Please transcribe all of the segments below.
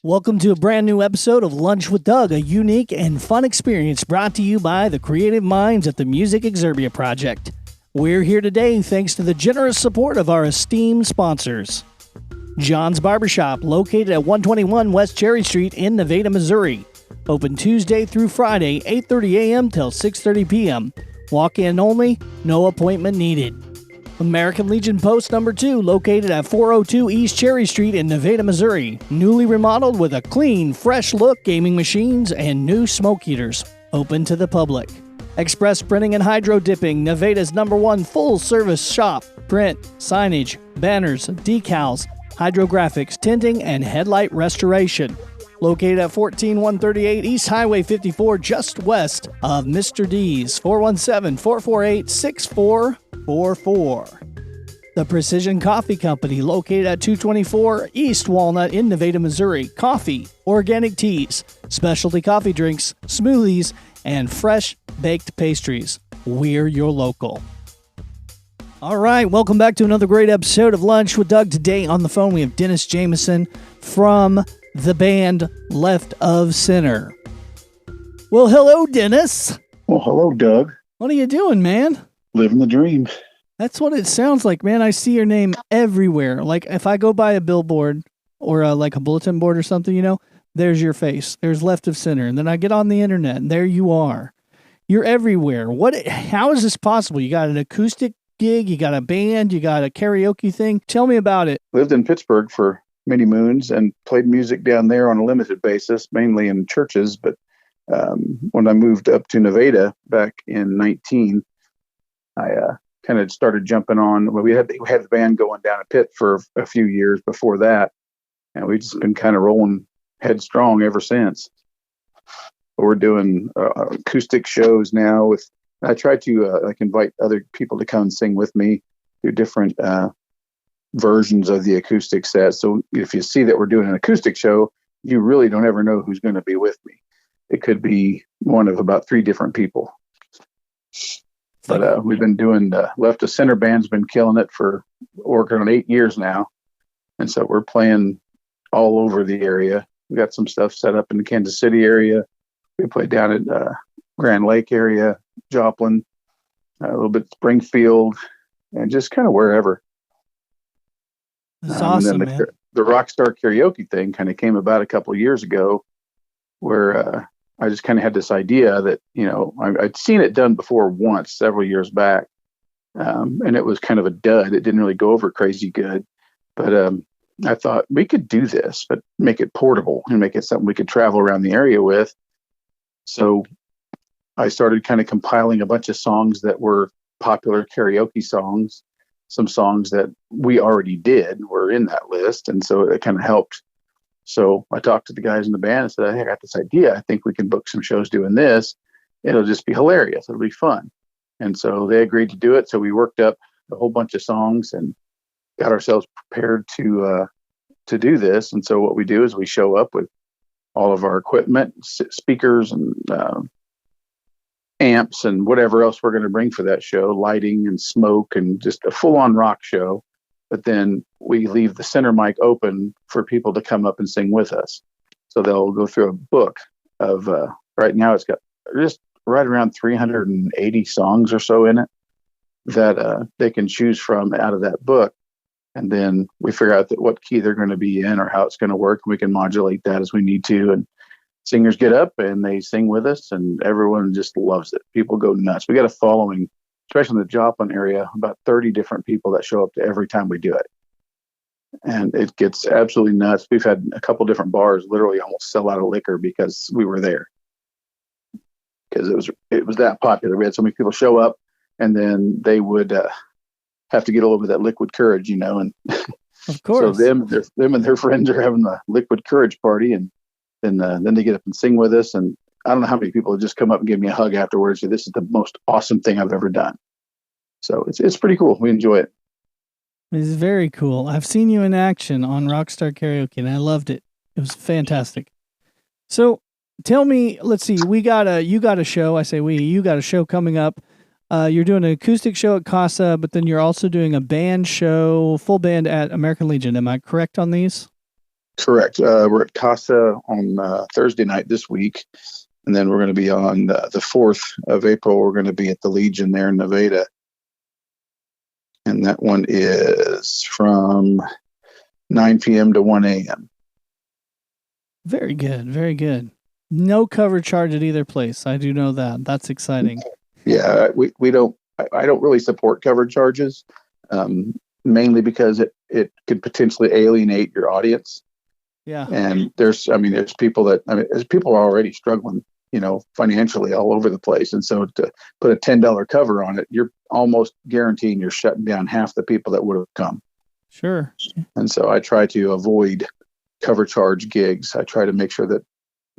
Welcome to a brand new episode of Lunch with Doug, a unique and fun experience brought to you by the creative minds at the Music Exerbia Project. We're here today thanks to the generous support of our esteemed sponsors. John's Barbershop, located at 121 West Cherry Street in Nevada, Missouri. Open Tuesday through Friday, 8:30 a.m. till 6:30 p.m. Walk-in only, no appointment needed. American Legion Post number 2, located at 402 East Cherry Street in Nevada, Missouri. Newly remodeled with a clean, fresh look, gaming machines, and new smoke heaters. Open to the public. Express Printing and Hydro Dipping, Nevada's #1 full-service shop. Print, signage, banners, decals, hydrographics, tinting, and headlight restoration. Located at 14138 East Highway 54, just west of Mr. D's, 417-448-6444. The Precision Coffee Company, located at 224 East Walnut in Nevada, Missouri. Coffee, organic teas, specialty coffee drinks, smoothies, and fresh baked pastries. We're your local. All right, welcome back to another great episode of Lunch with Doug. Today on the phone we have Dennis Jamison from the band Left of Center. Well, hello, Dennis. Well, hello, Doug. What are you doing, man? Living the dream. That's what it sounds like, man. I see your name everywhere. Like, if I go by a billboard or like a bulletin board or something, there's your face. There's Left of Center. And then I get on the internet, and there you are. You're everywhere. How is this possible? You got an acoustic gig, you got a band, you got a karaoke thing. Tell me about it. Lived in Pittsburgh for many moons and played music down there on a limited basis, mainly in churches. But when I moved up to Nevada back in 19, I kind of started jumping on. Well, we had the band going down a pit for a few years before that, and we've just been kind of rolling headstrong ever since. We're doing acoustic shows now. I try to invite other people to come and sing with me, do different versions of the acoustic set. So if you see that we're doing an acoustic show, you really don't ever know who's going to be with me. It could be one of about 3 different people. But we've been doing Left of Center band's been killing it for working on 8 years now. And so we're playing all over the area. We got some stuff set up in the Kansas City area. We play down at Grand Lake area, Joplin, a little bit Springfield, and just kind of wherever. That's awesome, and then the Rockstar Karaoke thing kind of came about a couple of years ago, where I just kind of had this idea that, I'd seen it done before once, several years back, and it was kind of a dud. It didn't really go over crazy good, but I thought we could do this, but make it portable and make it something we could travel around the area with. So I started kind of compiling a bunch of songs that were popular karaoke songs. Some songs that we already did were in that list. And so it kind of helped. So I talked to the guys in the band and said, hey, I got this idea. I think we can book some shows doing this. It'll just be hilarious. It'll be fun. And so they agreed to do it. So we worked up a whole bunch of songs and got ourselves prepared to do this. And so what we do is we show up with all of our equipment, speakers and amps and whatever else we're going to bring for that show, lighting and smoke and just a full-on rock show. But then we leave the center mic open for people to come up and sing with us. So they'll go through a book of, right now it's got just right around 380 songs or so in it that they can choose from out of that book. And then we figure out what key they're going to be in or how it's going to work. We can modulate that as we need to. And singers get up and they sing with us, and everyone just loves it. People go nuts. We got a following, especially in the Joplin area, about 30 different people that show up to every time we do it. And it gets absolutely nuts. We've had a couple different bars literally almost sell out of liquor because we were there. Because it was that popular. We had so many people show up, and then they would have to get over that liquid courage, and of course. So them and their friends are having the liquid courage party, and then they get up and sing with us. And I don't know how many people have just come up and give me a hug afterwards. Say, this is the most awesome thing I've ever done. So it's pretty cool. We enjoy it. It's very cool. I've seen you in action on Rockstar Karaoke, and I loved it. It was fantastic. So tell me, let's see, you got a show. I say you got a show coming up. You're doing an acoustic show at Casa, but then you're also doing a band show, full band at American Legion. Am I correct on these? Correct. We're at Casa on Thursday night this week, and then we're going to be on the 4th of April. We're going to be at the Legion there in Nevada, and that one is from 9 p.m. to 1 a.m. Very good. Very good. No cover charge at either place. I do know that. That's exciting. Yeah, we don't. I don't really support cover charges, mainly because it could potentially alienate your audience. Yeah. And there's people there's people already struggling, financially all over the place. And so to put a $10 cover on it, you're almost guaranteeing you're shutting down half the people that would have come. Sure. And so I try to avoid cover charge gigs. I try to make sure that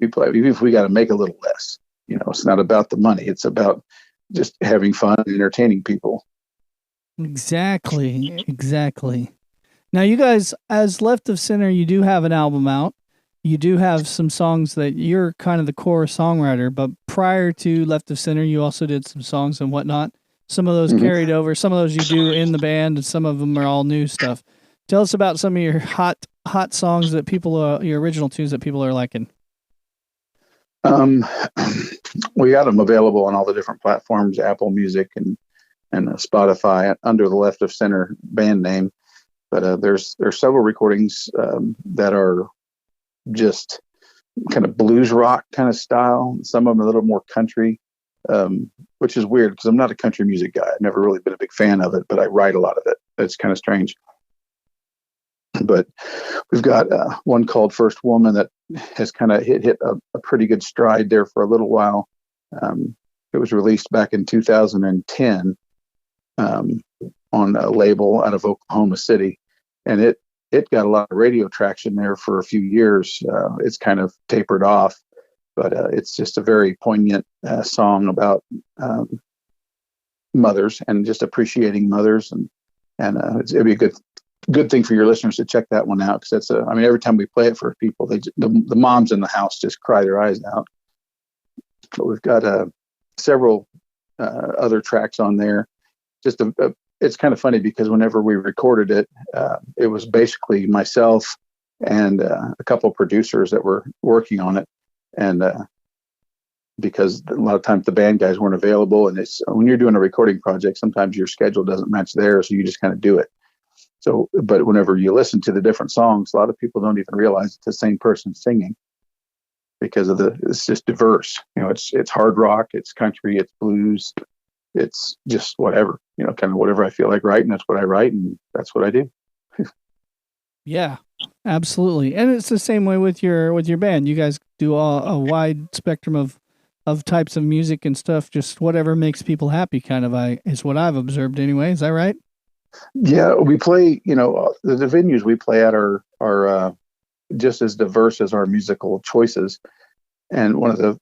even if we got to make a little less, it's not about the money. It's about just having fun and entertaining people. Exactly. Exactly. Now, you guys, as Left of Center, you do have an album out. You do have some songs that you're kind of the core songwriter, but prior to Left of Center, you also did some songs and whatnot. Some of those carried over. Some of those you do in the band, and some of them are all new stuff. Tell us about some of your hot songs that your original tunes that people are liking. We got them available on all the different platforms, Apple Music and Spotify under the Left of Center band name. But there's several recordings that are just kind of blues rock kind of style. Some of them a little more country, which is weird because I'm not a country music guy. I've never really been a big fan of it, but I write a lot of it. It's kind of strange. But we've got one called First Woman that has kind of hit a pretty good stride there for a little while. It was released back in 2010 on a label out of Oklahoma City, and it got a lot of radio traction there for a few years. It's kind of tapered off, but it's just a very poignant song about mothers and just appreciating mothers, and it'd be a good thing for your listeners to check that one out, because that's every time we play it for people, the moms in the house just cry their eyes out. But we've got several other tracks on there. Just it's kind of funny because whenever we recorded it, it was basically myself and a couple of producers that were working on it, and because a lot of times the band guys weren't available, and it's when you're doing a recording project, sometimes your schedule doesn't match theirs, so you just kind of do it. So, but whenever you listen to the different songs, a lot of people don't even realize it's the same person singing, because it's just diverse. It's hard rock, it's country, it's blues, it's just whatever, kind of whatever I feel like writing. That's what I write, and that's what I do. Yeah, absolutely. And it's the same way with your band. You guys do a wide spectrum of types of music and stuff. Just whatever makes people happy, kind of. Is what I've observed anyway. Is that right? Yeah, we play. The venues we play at are just as diverse as our musical choices. And one of the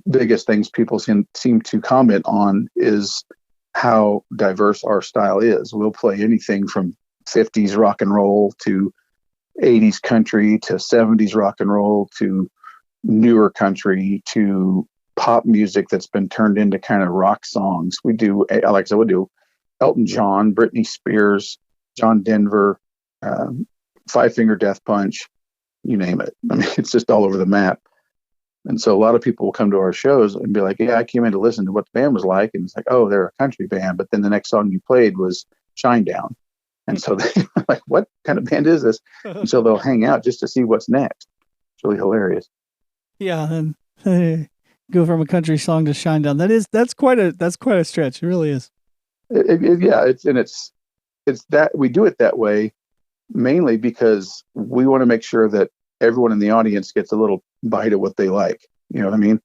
biggest things people seem to comment on is how diverse our style is. We'll play anything from 50s rock and roll to 80s country to 70s rock and roll to newer country to pop music that's been turned into kind of rock songs. We do, like I said, we do Elton John, Britney Spears, John Denver, Five Finger Death Punch, you name it. It's just all over the map. And so a lot of people will come to our shows and be like, yeah, I came in to listen to what the band was like. And it's like, oh, they're a country band. But then the next song you played was Shinedown. And so they're like, what kind of band is this? And so they'll hang out just to see what's next. It's really hilarious. Yeah. And go from a country song to Shinedown. That's quite a stretch. It really is. It's that we do it that way mainly because we want to make sure that everyone in the audience gets a little bite of what they like. You know what I mean?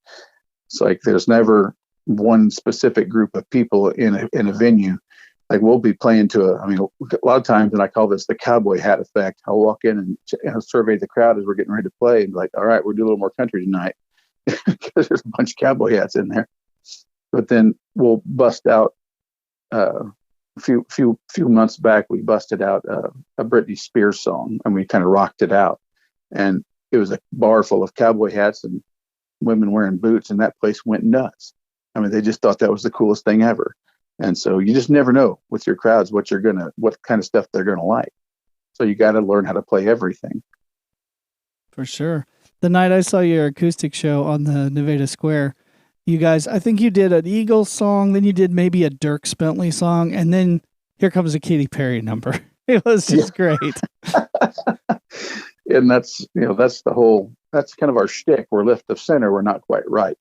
It's like there's never one specific group of people in a venue. Like we'll be playing to a lot of times, and I call this the cowboy hat effect. I'll walk in and survey the crowd as we're getting ready to play, and be like, all right, we'll do a little more country tonight because there's a bunch of cowboy hats in there. But then we'll bust out. A few months back, we busted out a Britney Spears song, and we kind of rocked it out. And it was a bar full of cowboy hats and women wearing boots, and that place went nuts. They just thought that was the coolest thing ever. And so you just never know with your crowds what kind of stuff they're gonna like. So you got to learn how to play everything. For sure. The night I saw your acoustic show on the Nevada Square, you guys, I think you did an Eagles song, then you did maybe a Dirk Bentley song, and then here comes a Katy Perry number. It was just great. And that's that's kind of our shtick. We're left of center. We're not quite right.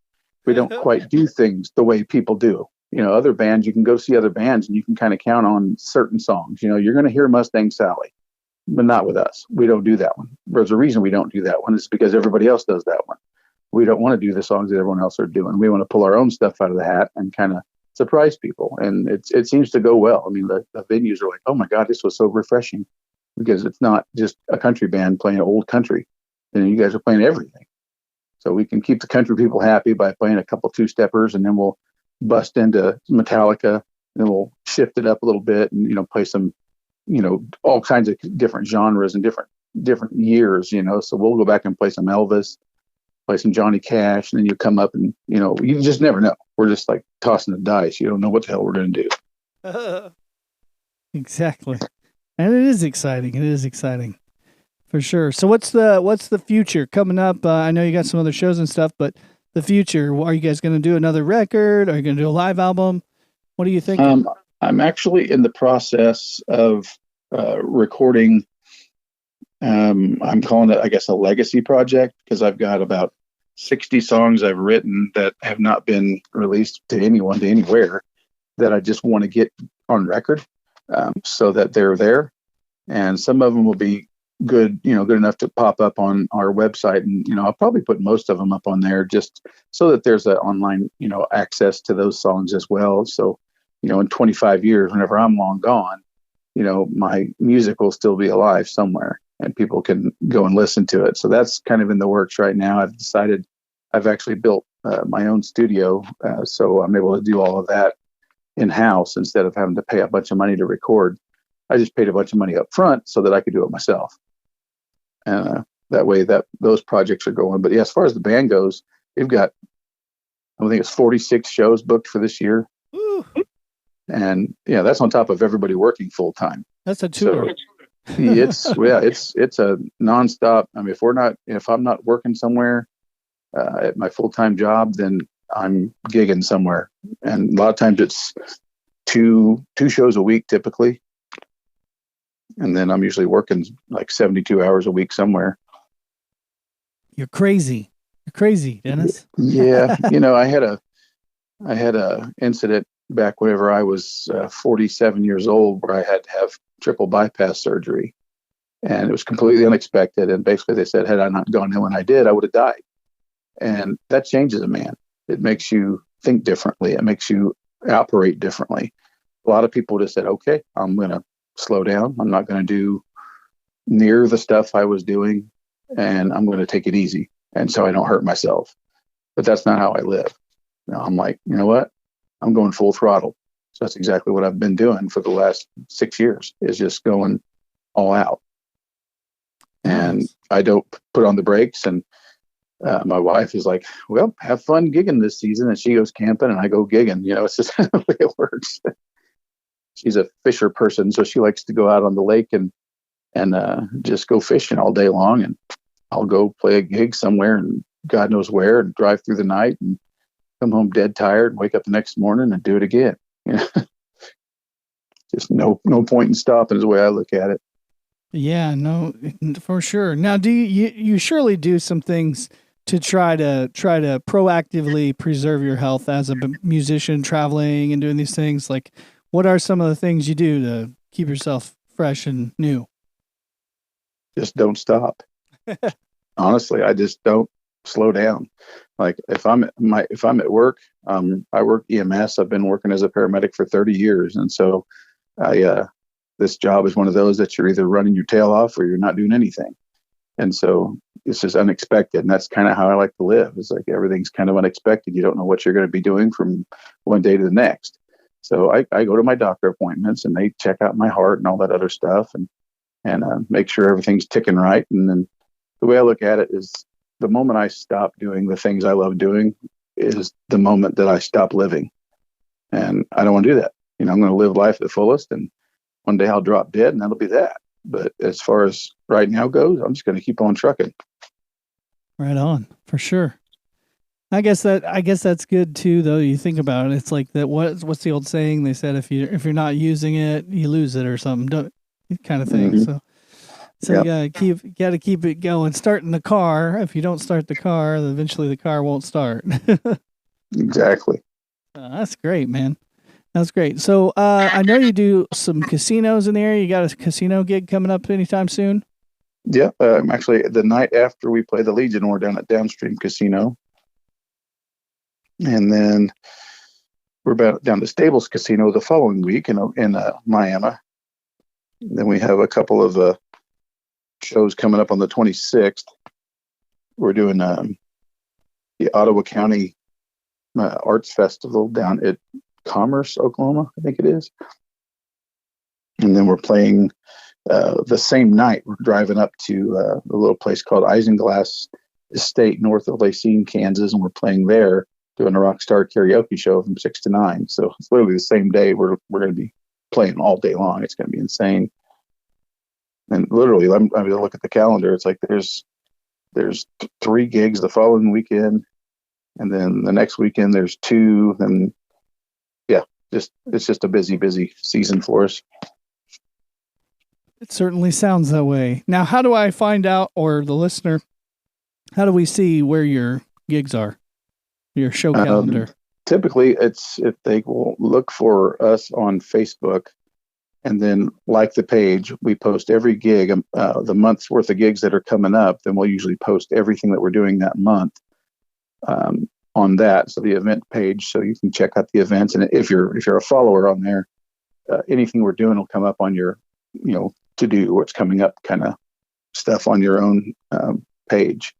We don't quite do things the way people do. Other bands, you can go see other bands and you can kind of count on certain songs. You're going to hear Mustang Sally, but not with us. We don't do that one. There's a reason we don't do that one. It's because everybody else does that one. We don't want to do the songs that everyone else are doing. We want to pull our own stuff out of the hat and kind of surprise people. And it seems to go well. I mean, the venues are like, oh my God, this was so refreshing, because it's not just a country band playing old country. And you guys are playing everything. So we can keep the country people happy by playing a couple two-steppers, and then we'll bust into Metallica, and then we'll shift it up a little bit and, play some, all kinds of different genres and different years, So we'll go back and play some Elvis, play some Johnny Cash, and then you come up and, you just never know. We're just like tossing the dice. You don't know what the hell we're going to do. Exactly. And it is exciting. It is exciting. For sure. So what's the future coming up? I know you got some other shows and stuff, but the future, are you guys going to do another record? Are you going to do a live album? What are you thinking? I'm actually in the process of recording. I'm calling it, I guess, a legacy project, because I've got about 60 songs I've written that have not been released to anyone, to anywhere, that I just want to get on record, so that they're there. And some of them will be good enough to pop up on our website. And, I'll probably put most of them up on there just so that there's an online, access to those songs as well. So, in 25 years, whenever I'm long gone, my music will still be alive somewhere and people can go and listen to it. So that's kind of in the works right now. I've actually built my own studio. So I'm able to do all of that in-house instead of having to pay a bunch of money to record. I just paid a bunch of money up front so that I could do it myself. And that way those projects are going. But yeah, as far as the band goes, we've got, I think it's 46 shows booked for this year. Ooh. And yeah, that's on top of everybody working full time. That's a tour. So it's a nonstop. I mean, if I'm not working somewhere at my full-time job, then I'm gigging somewhere. And a lot of times it's two shows a week typically. And then I'm usually working like 72 hours a week somewhere. You're crazy. You're crazy, Dennis. Yeah. I had a incident back whenever I was 47 years old where I had to have triple bypass surgery. And it was completely unexpected. And basically they said, had I not gone in when I did, I would have died. And that changes a man. It makes you think differently. It makes you operate differently. A lot of people just said, okay, I'm going to slow down. I'm not going to do near the stuff I was doing, and I'm going to take it easy. And so I don't hurt myself. But that's not how I live. I'm like, you know what? I'm going full throttle. So that's exactly what I've been doing for the last 6 years, is just going all out. And I don't put on the brakes. And my wife is like, well, have fun gigging this season. And she goes camping and I go gigging. It's just the way it works. She's a fisher person, so she likes to go out on the lake and just go fishing all day long. And I'll go play a gig somewhere, and God knows where, and drive through the night and come home dead tired, and wake up the next morning and do it again. Just no point in stopping is the way I look at it. Yeah, no, for sure. Now, do you surely do some things to try to proactively preserve your health as a musician, traveling and doing these things? Like, what are some of the things you do to keep yourself fresh and new? Just don't stop. Honestly, I just don't slow down. Like if I'm at work, I work EMS. I've been working as a paramedic for 30 years. And so this job is one of those that you're either running your tail off or you're not doing anything. And so it's just unexpected. And that's kind of how I like to live. It's like everything's kind of unexpected. You don't know what you're going to be doing from one day to the next. So I go to my doctor appointments and they check out my heart and all that other stuff and make sure everything's ticking right. And then the way I look at it is the moment I stop doing the things I love doing is the moment that I stop living. And I don't want to do that. I'm going to live life at the fullest, and one day I'll drop dead and that'll be that. But as far as right now goes, I'm just going to keep on trucking. Right on, for sure. I guess that's good too, though. You think about it, it's like that. What's the old saying? They said if you're not using it, you lose it, or something, kind of thing. Hmm. So Yeah, you gotta keep it going. Starting the car. If you don't start the car, then eventually the car won't start. exactly. That's great, man. That's great. So I know you do some casinos in the area. You got a casino gig coming up anytime soon? Yeah, actually, the night after we play the Legion, we're down at Downstream Casino, and then we're about down to Stables Casino the following week in Miami. Then we have a couple of shows coming up on the 26th. We're doing the Ottawa County Arts Festival down at Commerce, Oklahoma, I think it is. And then we're playing the same night. We're driving up to a little place called Isinglass Estate north of Lacine, Kansas, and we're playing there, doing a Rockstar karaoke show from 6 to 9. So it's literally the same day. We're going to be playing all day long. It's going to be insane. And literally, I mean, look at the calendar. It's like there's 3 gigs the following weekend, and then the next weekend there's 2. And yeah, it's just a busy season for us. It certainly sounds that way. Now, how do I find out, or the listener, how do we see where your gigs are, your show calendar? Typically, it's if they will look for us on Facebook and then like the page, we post every gig, the month's worth of gigs that are coming up. Then we'll usually post everything that we're doing that month on that. So the event page, so you can check out the events. And if you're a follower on there, anything we're doing will come up on your, to do what's coming up kind of stuff on your own page.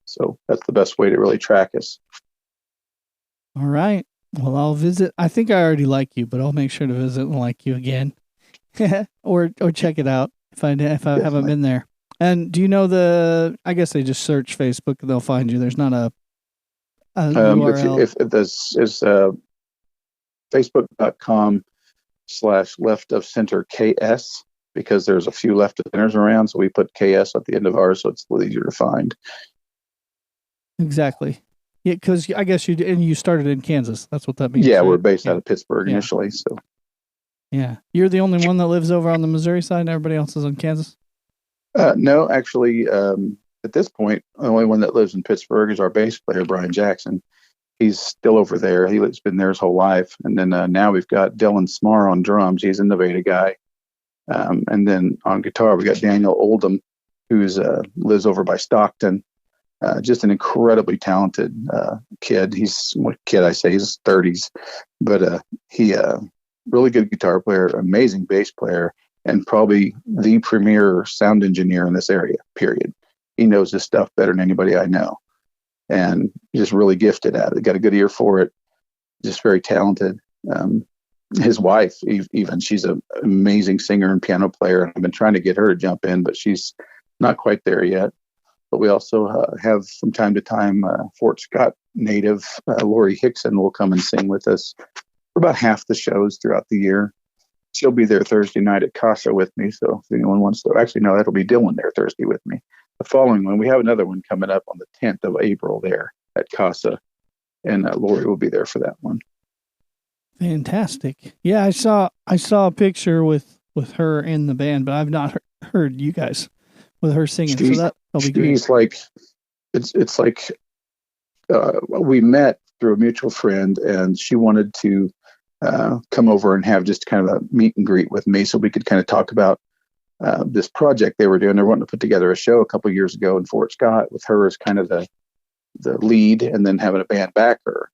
So that's the best way to really track us. All right. Well, I'll visit. I think I already like you, but I'll make sure to visit and like you again, or check it out if I haven't been there. And do you know I guess they just search Facebook and they'll find you. There's not a URL. If this is facebook.com/left of center KS, because there's a few left of centers around, so we put KS at the end of ours, so it's a little easier to find. Exactly. Yeah, because I guess you started in Kansas. That's what that means. Yeah, right? we're based out of Pittsburgh initially. So. Yeah, you're the only one that lives over on the Missouri side, and everybody else is in Kansas. No, actually, at this point, the only one that lives in Pittsburgh is our bass player, Brian Jackson. He's still over there. He's been there his whole life. And then now we've got Dylan Smar on drums. He's a Nevada guy. And then on guitar, we got Daniel Oldham, who's lives over by Stockton. Just an incredibly talented kid. He's 30s, but he really good guitar player, amazing bass player, and probably the premier sound engineer in this area, period. He knows this stuff better than anybody I know, and just really gifted at it. Got a good ear for it, just very talented. His wife, even, she's an amazing singer and piano player, and I've been trying to get her to jump in, but she's not quite there yet. But we also have from time to time Fort Scott native Lori Hickson will come and sing with us for about half the shows throughout the year. She'll be there Thursday night at Casa with me. So if anyone wants to, actually, no, that'll be Dylan there Thursday with me. The following one, we have another one coming up on the 10th of April there at Casa, and Lori will be there for that one. Fantastic. Yeah, I saw a picture with her in the band, but I've not heard you guys with her singing. So that'll be great. She's like, it's like we met through a mutual friend, and she wanted to come over and have just kind of a meet and greet with me so we could kind of talk about this project they were doing. They were wanting to put together a show a couple of years ago in Fort Scott with her as kind of the lead, and then having a band back her.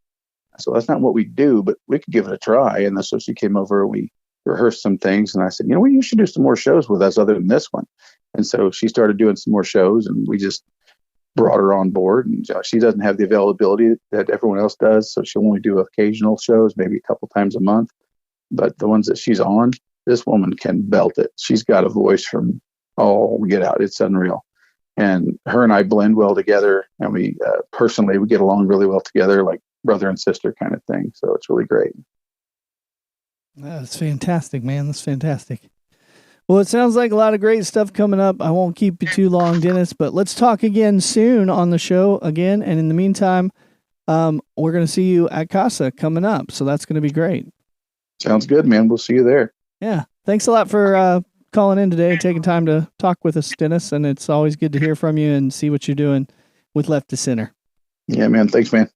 So that's not what we do, but we could give it a try. And so she came over, we rehearsed some things, and I said, you should do some more shows with us other than this one. And so she started doing some more shows, and we just brought her on board. And she doesn't have the availability that everyone else does, so she'll only do occasional shows, maybe a couple times a month. But the ones that she's on, this woman can belt it. She's got a voice from get out. It's unreal. And her and I blend well together, and we personally, we get along really well together, like brother and sister kind of thing. So it's really great. That's fantastic, man. That's fantastic. Well, it sounds like a lot of great stuff coming up. I won't keep you too long, Dennis, but let's talk again soon on the show again. And in the meantime, we're going to see you at Casa coming up. So that's going to be great. Sounds good, man. We'll see you there. Yeah. Thanks a lot for calling in today, taking time to talk with us, Dennis. And it's always good to hear from you and see what you're doing with Left to Center. Yeah, man. Thanks, man.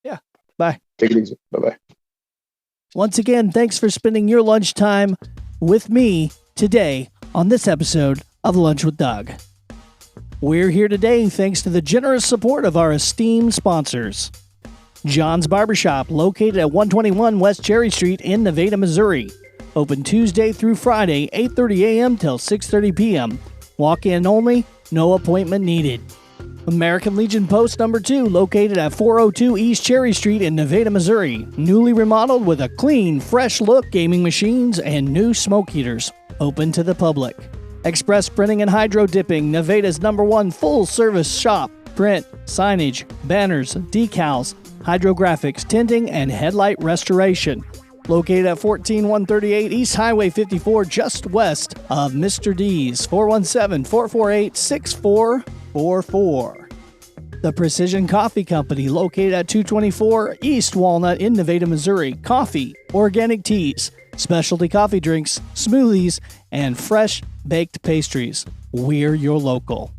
Yeah. Bye. Take it easy. Bye-bye. Once again, thanks for spending your lunchtime with me today on this episode of Lunch with Doug. We're here today thanks to the generous support of our esteemed sponsors. John's Barbershop, located at 121 West Cherry Street in Nevada, Missouri. Open Tuesday through Friday, 8:30 a.m. till 6:30 p.m. Walk-in only, no appointment needed. American Legion Post number 2, located at 402 East Cherry Street in Nevada, Missouri. Newly remodeled with a clean, fresh look, gaming machines, and new smoke heaters. Open to the public. Express Printing and Hydro Dipping, Nevada's #1 full-service shop. Print, signage, banners, decals, hydrographics, tinting, and headlight restoration. Located at 14138 East Highway 54, just west of Mr. D's. 417-448-6444. The Precision Coffee Company, located at 224 East Walnut in Nevada, Missouri. Coffee, organic teas, specialty coffee drinks, smoothies, and fresh baked pastries. We're your local.